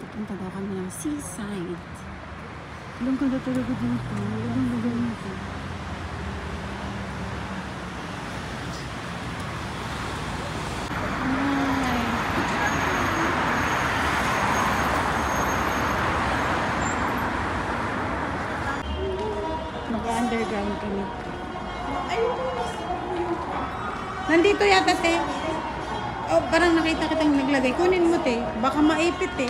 Punta daw kami ng seaside. Ilang ganda talaga dito. Ilang lugar nito. Mag-underground kami. Nandito yata, te. Oh, parang nakita kitang naglagay. Kunin mo, te. Baka maipit, te.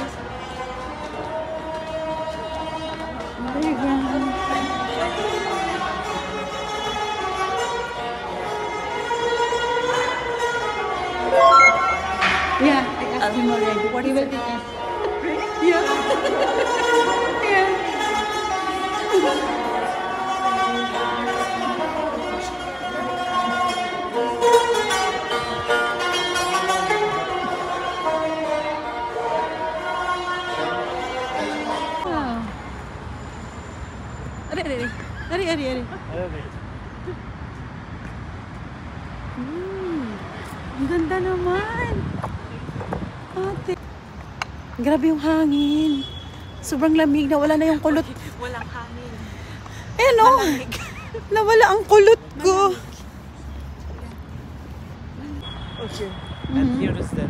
Underground. Yeah, I asked him already. What he will take us? Yeah. Yeah. Ari. Ang ganda naman. Ate. Grabe yung hangin. Sobrang lamig na wala na yung kulot. Walang hangin. Eh no. Nawala ang kulot ko. Okay. And here is the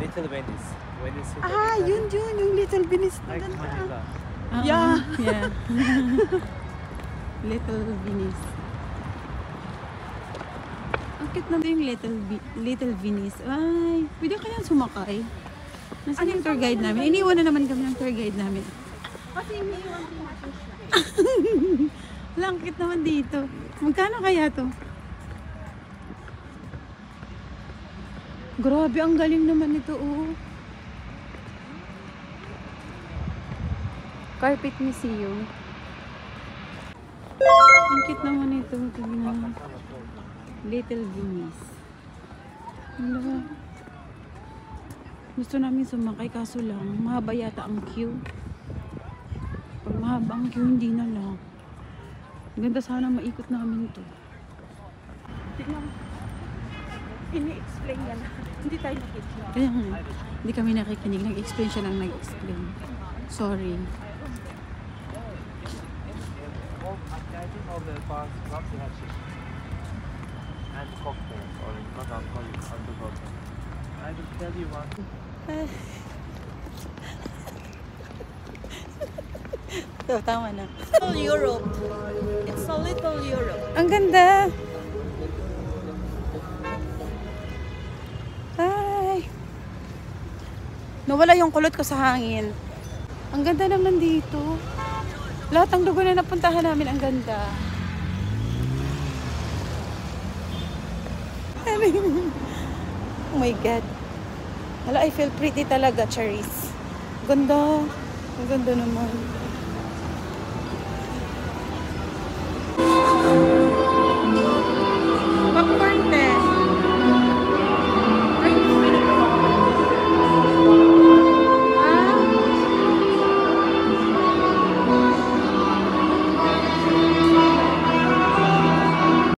Little Venice. Venice City. Yun. Yung Little Venice. Like Manila. Yeah. Little Venice. Ang cute naman yung Little Venice. Ay, pwede kayang sumakay. Nasaan yung tour guide namin? Iniwan na naman kami ng tour guide namin. Kasi iniwan ko natin siya. Wala, ang cute naman dito. Magkano kaya to? Grabe, ang galing naman ito, oh. Carpet Museum. Ang cute naman ito. Tingnan. Little Venice. Ano? Gusto namin sumakay kaso lang mahaba yata ang queue. Pag mahaba ang queue, hindi na lang. Ganda sana maikot namin to. Ini-explain yan. Hindi tayo nakikinig. Kaya nga, hindi kami nakikinig. Nag-explain siya lang nag-explain. Sorry. I think all the bars they have chicken and cocktails or not alcoholic alcohol. I will tell you one. Tama na. Little Europe. It's a little Europe. Ang ganda! Ay! Nawala yung kulot ko sa hangin. Ang ganda naman dito. Lahat ng lugar na napuntahan namin, ang ganda. Oh my God. Hala, I feel pretty talaga, Charis. Ganda. Ang ganda naman.